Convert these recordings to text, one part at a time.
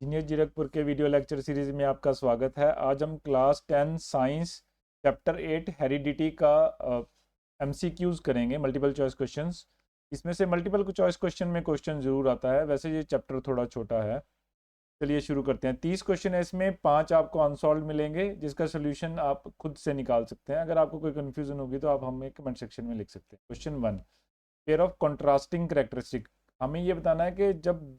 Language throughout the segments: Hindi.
जीनियस जीरकपुर के वीडियो लेक्चर सीरीज में आपका स्वागत है। आज हम क्लास 10 साइंस चैप्टर 8 हेरिडिटी का एमसीक्यूज करेंगे, मल्टीपल चॉइस क्वेश्चंस। इसमें से मल्टीपल चॉइस क्वेश्चन में क्वेश्चन जरूर आता है, वैसे ये चैप्टर थोड़ा छोटा है। चलिए शुरू करते हैं। 30 क्वेश्चन है, इसमें 5 आपको अनसॉल्व मिलेंगे जिसका सोल्यूशन आप खुद से निकाल सकते हैं। अगर आपको कोई कन्फ्यूजन होगी तो आप हमें कमेंट सेक्शन में लिख सकते हैं। Question 1, pair of contrasting characteristic. हमें ये बताना है कि जब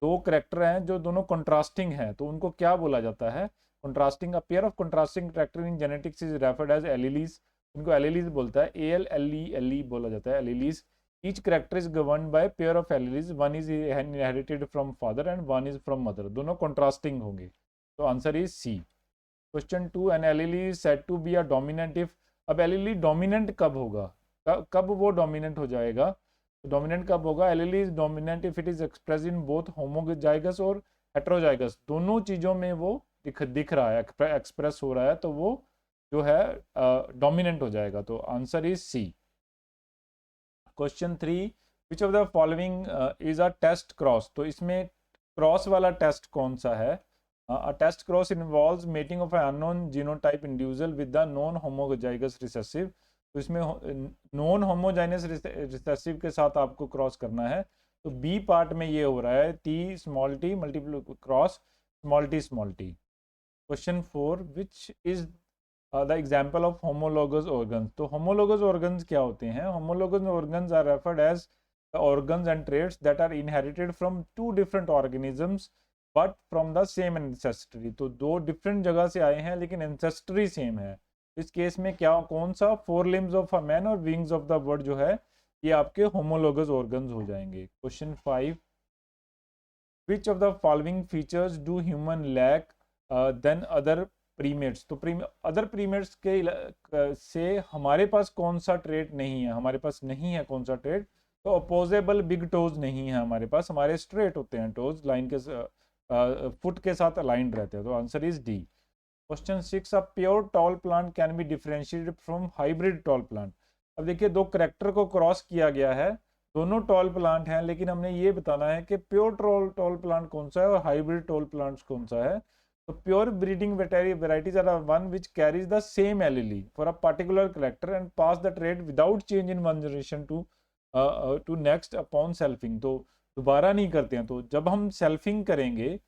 दो करेक्टर हैं जो दोनों कंट्रास्टिंग हैं तो उनको क्या बोला जाता है। Contrasting, a pair of contrasting character in genetics is referred as alleles. इनको एलीलीज बोलता है, ALLE बोला जाता है, alleles. Each character is govern by pair of alleles, one is inherited from father and one is from mother. दोनों कंट्रास्टिंग होंगे, तो answer is C. Question 2, an allele is said to be a dominant if. अब एलीली डोमिनेंट कब होगा, कब वो डोमिनेंट हो जाएगा। डोमिनेंट कब होगा? Allele is dominant if it is express in both homozygous और हेट्रोजाइगस। दोनों चीजों में वो दिख रहा है, एक्सप्रेस हो रहा है, तो वो जो है डोमिनेंट हो जाएगा। तो answer is C. Question 3, which of the following is a test cross. तो इसमें क्रॉस वाला टेस्ट कौन सा है? A test cross involves mating of an unknown genotype individual with the non homozygous recessive. तो इसमें नॉन होमोजाइनस रिसेसिव के साथ आपको क्रॉस करना है। तो बी पार्ट में ये हो रहा है, T small T multiple cross small T small T. Question 4, which is the example of homologous organs. तो होमोलोगस ऑर्गन्स क्या होते हैं? Homologous organs are referred as the organs and traits that are inherited from two different organisms but from the same ancestry। तो दो डिफरेंट जगह से आए हैं लेकिन एंसेस्ट्री सेम है। इस केस में क्या, कौन सा? 4 limbs of a man और wings of the bird जो है ये आपके होमोलोगस ऑर्गन्स हो जाएंगे। Question 5, which of the following features do human lack than other primates। तो अदर प्रीमेट्स के से हमारे पास कौन सा ट्रेट नहीं है? हमारे पास नहीं है कौन सा ट्रेट? तो अपोजेबल बिग टोज नहीं है हमारे पास, हमारे स्ट्रेट होते हैं टोज, लाइन के फुट के साथ अलाइंड रहते हैं। तो answer is D. Question 6, a pure tall plant can be differentiated from hybrid tall plant. अब देखिए, दो करेक्टर को क्रॉस किया गया है, दोनों टॉल प्लांट हैं, लेकिन हमने ये बताना है कि प्योर टॉल प्लांट कौन सा है और हाइब्रिड टॉल प्लांट कौन सा है। तो pure breeding varieties are one which carries the same allele for a particular character and pass the trait without change in one generation to next upon selfing। तो दोबारा नहीं करते हैं। तो जब हम सेल्फिंग करेंगे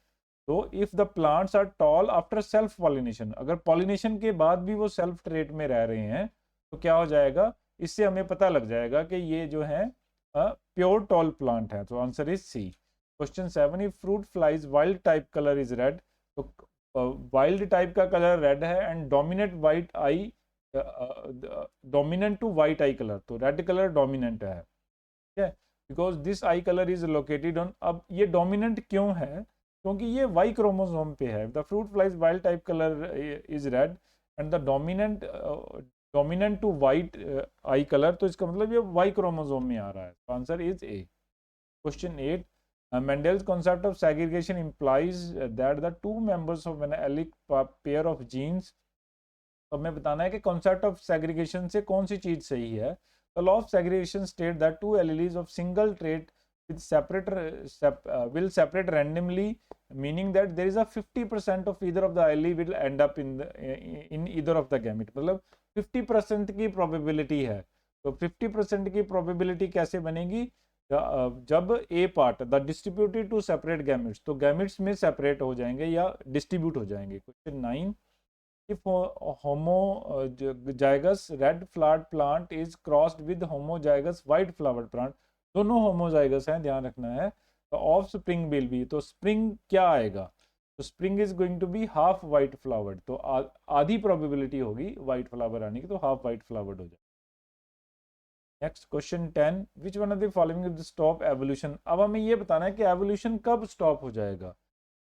तो if the plants are tall after self pollination, अगर पॉलिनेशन के बाद भी वो सेल्फ ट्रेट में रह रहे हैं तो क्या हो जाएगा? इससे हमें पता लग जाएगा कि ये जो है प्योर टॉल प्लांट है। तो answer is C. Question 7, if fruit flies wild type colour is red. तो वाइल्ड टाइप का कलर रेड है and dominant to white eye colour, तो रेड कलर डोमिनेंट है, ठीक है, because this eye colour is located on. अब ये डोमिनेंट क्यों है? क्योंकि ये वाई क्रोमोसोम पे है। The fruit flies wild type colour is red and the dominant to white eye colour, तो इसका मतलब ये वाई क्रोमोसोम में आ रहा है। Answer is a. Question 8, Mendel's concept of segregation implies that the two members of an allelic pair of genes। तो हमें बताना है कि concept of segregation से कौन सी चीज सही है। The law of segregation state that two alleles of single trait will separate randomly, meaning that there is a 50% of either of the allele will end up in either of the gamete। मतलब 50% की probability है। तो 50% की probability कैसे बनेगी? जब a part the distributed to separate gametes, तो गैमेट्स में सेपरेट हो जाएंगे या डिस्ट्रीब्यूट हो जाएंगे। Question 9, if homozygous red flowered plant is crossed with homozygous white flowered plant, दोनों होमोजाइगस हैं, ध्यान रखना है। तो ऑफ स्प्रिंग विल बी, तो स्प्रिंग क्या आएगा? तो spring is going to be half white flowered, तो आधी प्रोबेबिलिटी होगी वाइट फ्लावर आने की, तो हाफ वाइट फ्लावर्ड हो जाए। Next question 10, which one of the following is stop evolution. अब हमें ये बताना है कि एवोल्यूशन कब स्टॉप हो जाएगा।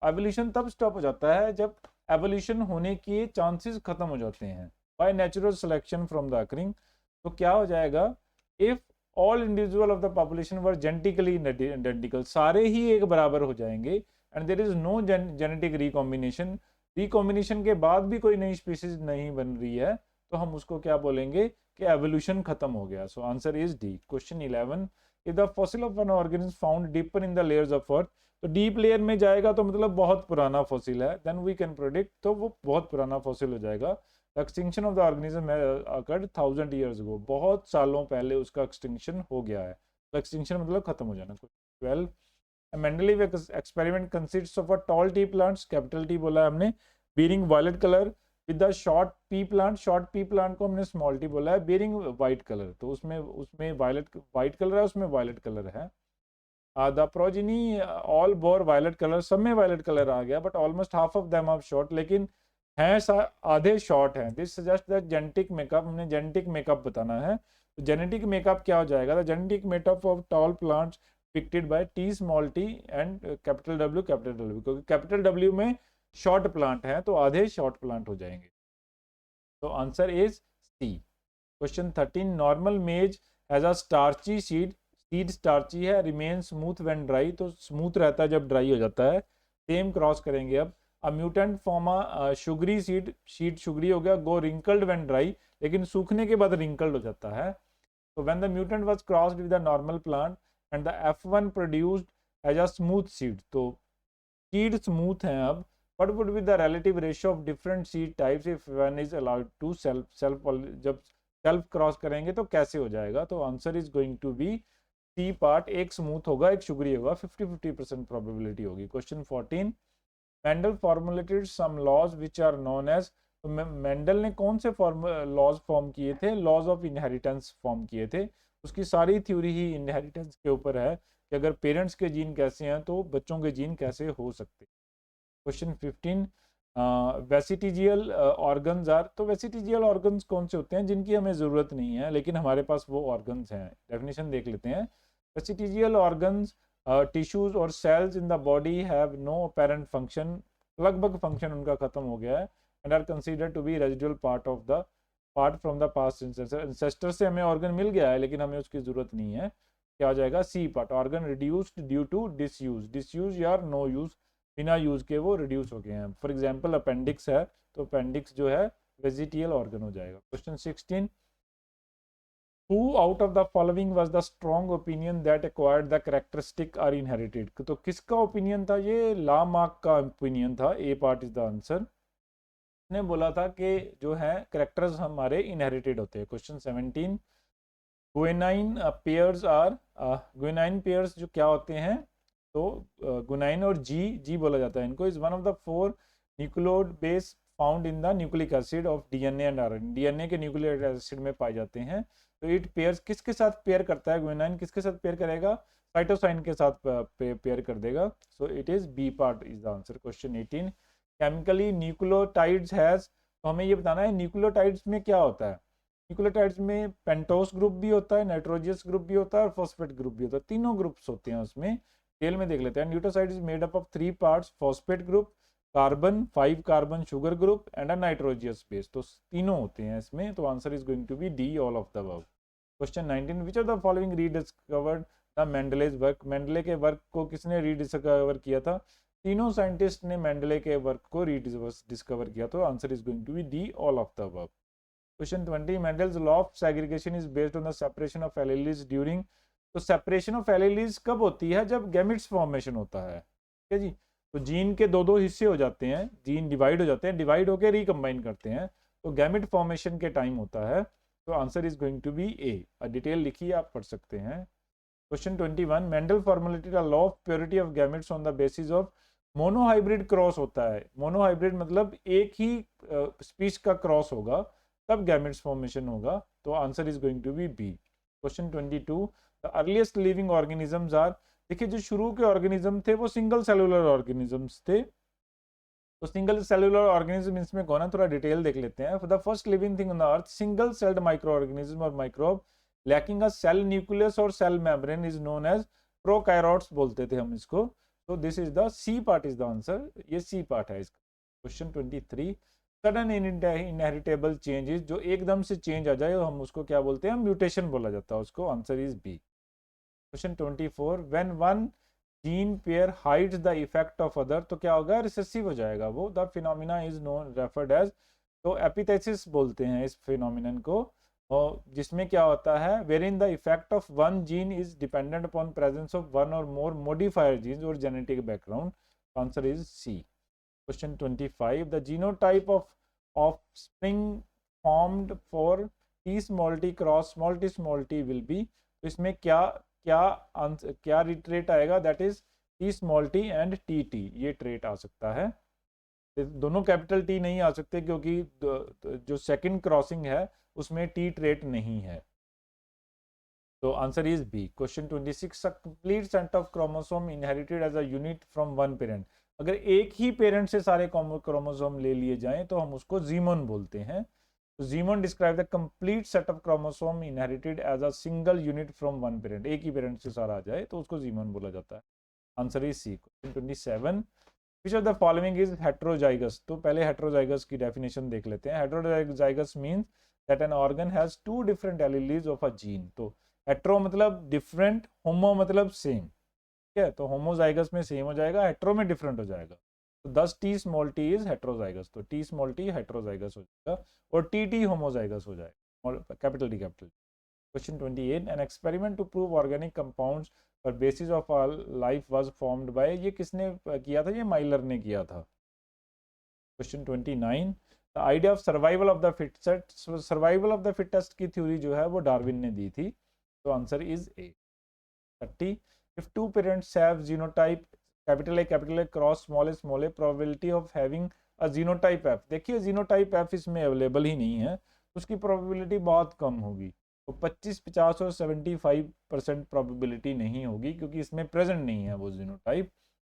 एवोल्यूशन तब स्टॉप हो जाता है जब एवोल्यूशन होने के चांसेस खत्म हो जाते हैं by natural selection from the occurring. तो क्या हो जाएगा? If all individual of the population were genetically identical, सारे ही एक बराबर हो जाएंगे and there is no genetic recombination के बाद भी कोई नई स्पीसीज नहीं बन रही है, तो हम उसको क्या बोलेंगे कि एवोल्यूशन खत्म हो गया। So answer is D. Question 11, if the fossil of an organism found deeper in the layers of earth, तो डीप लेयर में जाएगा तो मतलब बहुत पुराना फॉसिल है, देन वी कैन प्रेडिक्ट, तो वो बहुत पुराना फॉसिल हो जाएगा। Extinction of the organism occurred 1000 years ago, बहुत सालों पहले उसका एक्सटिंक्शन हो गया है। तो एक्सटिंक्शन मतलब खत्म हो जाना। 12, Mendeleev experiment consists of a tall T plants, capital T बोला है हमने, bearing violet color with the short pea plant, short pea plant को हमने small t बोला है, bearing white color, तो उसमें white color है, उसमें violet color है। the progeny all bore violet color, सब में violet color आ गया, but almost half of them are short, लेकिन हैं आधे short हैं। this suggests that genetic makeup, हमने genetic makeup बताना है, तो genetic makeup क्या हो जाएगा, the genetic makeup of tall plants depicted by t small t and capital W, क्योंकि capital W में शॉर्ट प्लांट है तो आधे शॉर्ट प्लांट हो जाएंगे। तो answer is C. Question 13, normal maize has a starchy seed, seed starchy है, रिमेन स्मूथ व्हेन ड्राई, तो स्मूथ रहता है जब ड्राई हो जाता है। सेम क्रॉस करेंगे अब, a mutant form a sugary seed, sheet sugary हो गया, गो रिंकल्ड व्हेन ड्राई, लेकिन सूखने के बाद रिंकल्ड हो जाता है। तो when the mutant was crossed with the normal plant and the F1 produced as a smooth seed, तो सीड स्मूथ है अब, what would be the relative ratio of different seed types if one is allowed to self जब सेल्फ क्रॉस करेंगे तो कैसे हो जाएगा, तो answer is going to be C part, एक स्मूथ होगा एक शुगरी होगा, 50-50% प्रोबेबिलिटी होगी। Question 14, Mendel formulated some laws which are known as, तो मेंडल ने कौन से लॉज फॉर्म किए थे, लॉज ऑफ इनहेरिटेंस फॉर्म किए थे, उसकी सारी थ्योरी ही इनहेरिटेंस के ऊपर है कि अगर पेरेंट्स के जीन कैसे हैं तो बच्चों के जीन कैसे हो सकते। क्वेश्चन 15, वेसिटिजियल ऑर्गन्स आर, तो वेसिटिजियल ऑर्गन्स कौन से होते हैं जिनकी हमें ज़रूरत नहीं है लेकिन हमारे पास वो ऑर्गन्स हैं। डेफिनेशन देख लेते हैं। वेसिटिजियल ऑर्गन्स टिश्यूज और cells in the body have no apparent function, लगभग फंक्शन उनका खत्म हो गया है, and are considered to be residual part of the part from the past ancestor से हमें ऑर्गन मिल गया है लेकिन हमें उसकी ज़रूरत नहीं है। क्या हो जाएगा, C part, organ reduced due to disuse या नो यूज, बिना यूज के वो रिड्यूस हो गए हैं। फॉर एग्जांपल अपेंडिक्स है तो अपेंडिक्स जो है वेजिटियल ऑर्गन हो जाएगा। Question 16, who out of the following was the strong opinion that acquired the characteristic are inherited, तो किसका ओपिनियन था, ये लामार्क का ओपिनियन था, A part is the answer. ने बोला था कि जो है कैरेक्टर्स हमारे इनहेरिटेड होते हैं। Question 17, guanine pairs are, guanine pairs जो क्या होते हैं, तो गुनाइन और जी बोला जाता है इनको, is one of the 4 nucleoid base found in the nucleic acid of DNA and RNA, DNA के न्यूक्लिक एसिड में पाए जाते हैं। तो इट पेयर्स किसके साथ पेयर करता है, गुनाइन किसके साथ पेयर करेगा, साइटोसाइन के साथ पेयर कर देगा। So it is B part is the answer. Question 18, chemically nucleotides has, तो हमें ये बताना है न्यूक्लियोटाइड्स में क्या होता है। न्यूक्लियोटाइड्स में पेंटोस ग्रुप भी होता है, नाइट्रोजियस ग्रुप भी होता है और फॉस्फेट ग्रुप भी होता है, तीनों ग्रुप्स होते हैं उसमें। डिटेल में देख लेते हैं। Nucleoside is made up of 3 parts, phosphate group, carbon 5 carbon sugar group and a nitrogenous base, तो तीनों होते हैं इसमें। तो answer is going to be D, all of the above. Question 19, which of the following rediscovered the Mendel's work, Mendel के वर्क को किसने रीडिस्कवर किया था, तीनों साइंटिस्ट ने मेंडले के वर्क को रीडिस्कवर किया, तो answer is going to be D, all of the above. Question 20, Mendel's law of segregation is based on the separation of alleles during, तो सेपरेशन ऑफ एलील्स कब होती है, जब गैमेट्स फॉर्मेशन होता है। ठीक है जी, तो जीन के दो हिस्से हो जाते हैं, जीन डिवाइड हो जाते हैं, डिवाइड होकर रिकम्बाइन करते हैं, तो गैमेट फॉर्मेशन के टाइम होता है। तो answer is going to be A. Detail लिखिए, आप पढ़ सकते हैं। Question 21, Mendel formulated a law of purity of gametes on the basis of, monohybrid cross होता है, मोनोहाइब्रिड मतलब एक ही स्पीश का क्रॉस होगा तब गैमेट्स फॉर्मेशन होगा, तो answer is going to be B. Question 22, the earliest living organisms are, देखिए जो शुरू के ऑर्गेनिज्म थे वो सिंगल सेलुलर ऑर्गेनिजम्स थे, तो सिंगल सेलुलर ऑर्गेनिज्म इसमें कौन है, थोड़ा डिटेल देख लेते हैं। For the first living thing on the earth, single celled microorganism और microbe lacking a cell nucleus और cell membrane is known as prokaryotes बोलते थे हम इसको, तो this is the C part is the answer, ये सी पार्ट है इसका। क्वेश्चन 23, सडन इनहेरिटेबल चेंजेस, जो एकदम से चेंज आ जाए हम उसको क्या बोलते हैं, म्यूटेशन बोला जाता है उसको, answer is B. Question 24, when one gene pair hides the effect of other, तो क्या होगा, रिसेसिव हो जाएगा वो, the phenomena is known referred as, तो एपिथेसिस बोलते हैं इस फिनोमिनन को, और जिसमें क्या होता है, where in the effect of one gene is dependent upon presence of one और मोर मॉडिफायर जीन्स और genetic background. Answer is C. Question 25, the genotype of offspring formed for T small T cross small T will be. तो इसमें क्या क्या क्या ट्रेट आएगा, that is T small T and T T, ये ट्रेट आ सकता है। दोनों कैपिटल टी नहीं आ सकते क्योंकि जो सेकंड क्रॉसिंग है उसमें टी ट्रेट नहीं है। तो answer is B. Question 26, complete set of chromosome inherited as a unit from one parent. अगर एक ही पेरेंट से सारे क्रोमोसोम ले लिए जाएं तो हम उसको जीमोन बोलते हैं। तो genome describe the complete set of chromosome inherited as a single unit from one parent. एक ही पेरेंट से सारा आ जाए तो उसको जीमोन बोला जाता है। Answer is C. Question 27, which of the following is heterozygous। तो पहले heterozygous की डेफिनेशन देख लेते हैं। heterozygous means that an organ has two different alleles of a gene। तो hetero मतलब different, homo मतलब same, ठीक है। तो homozygous में same हो जाएगा, hetero में different हो जाएगा। तो 10 t small t is heterozygous। तो t small t heterozygous हो जाएगा और t t homozygous हो जाएगा, capital T capital. Question 28, an experiment to prove organic compounds और basis of all life was formed by. ये किसने किया था, ये माइलर ने किया था। Question 29, the idea of survival of the fittest. Survival of the fittest की थ्योरी जो है वो डार्विन ने दी थी। तो answer is a. 30, if two parents have genotype capital A cross small A probability of having a genotype F. देखिए जीनोटाइप एफ इसमें अवेलेबल ही नहीं है, उसकी प्रोबेबिलिटी बहुत कम होगी। तो 25, 50 और 75% प्रोबेबिलिटी नहीं होगी क्योंकि इसमें प्रेजेंट नहीं है वो जीनोटाइप।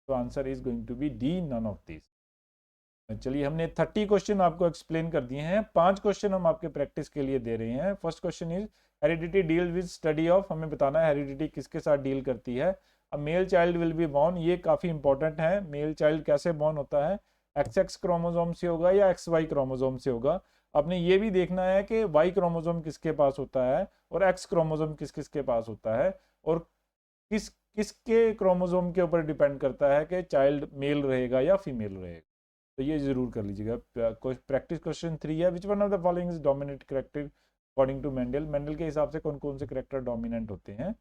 तो answer is going to be D, none of this. चलिए हमने 30 क्वेश्चन आपको एक्सप्लेन कर दिए हैं, 5 क्वेश्चन हम आपके प्रैक्टिस के लिए दे रहे हैं। First question is heredity deal with study of. हमें बताना है हेरिडिटी किसके साथ डील करती है। A male child will be born, ये काफी इंपॉर्टेंट है। मेल चाइल्ड कैसे बॉर्न होता है, XX क्रोमोसोम से होगा या XY क्रोमोसोम से होगा। आपने ये भी देखना है कि Y क्रोमोसोम किसके पास होता है और X क्रोमोसोम किस किसके पास होता है, और किसके क्रोमोसोम के ऊपर डिपेंड करता है कि चाइल्ड मेल रहेगा या फीमेल रहेगा। तो ये जरूर कर लीजिएगा। प्रैक्टिस क्वेश्चन 3 है, which one of the following is dominant character according to Mendel. Mendel के हिसाब से कौन कौन से कैरेक्टर डोमिनेंट होते हैं।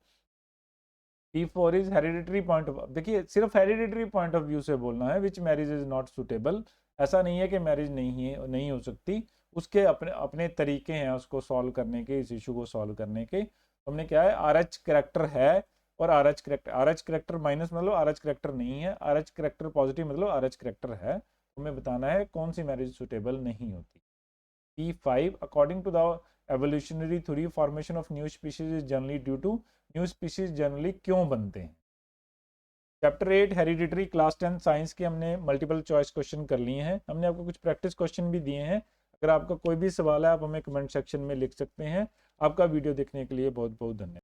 T4 is hereditary point of. देखिए सिर्फ हेरिडिटरी पॉइंट ऑफ व्यू से बोलना है, विच मैरिज इज नॉट सुटेबल। ऐसा नहीं है कि मैरिज नहीं हो सकती, उसके अपने अपने तरीके हैं उसको सॉल्व करने के, इस इशू को सॉल्व करने के। हमने क्या है, RH करेक्टर है और RH करेक्टर माइनस मतलब RH करेक्टर नहीं है, RH करेक्टर पॉजिटिव मतलब RH करेक्टर है। हमें बताना है कौन सी मैरिज सुटेबल नहीं होती। P5, according to the evolutionary theory formation of new species is generally due to. New species generally क्यों बनते हैं। चैप्टर 8 हेरिडिटरी क्लास 10 साइंस के हमने मल्टीपल चॉइस क्वेश्चन कर लिए हैं। हमने आपको कुछ प्रैक्टिस क्वेश्चन भी दिए हैं। अगर आपका कोई भी सवाल है आप हमें कमेंट सेक्शन में लिख सकते हैं। आपका वीडियो देखने के लिए बहुत बहुत धन्यवाद।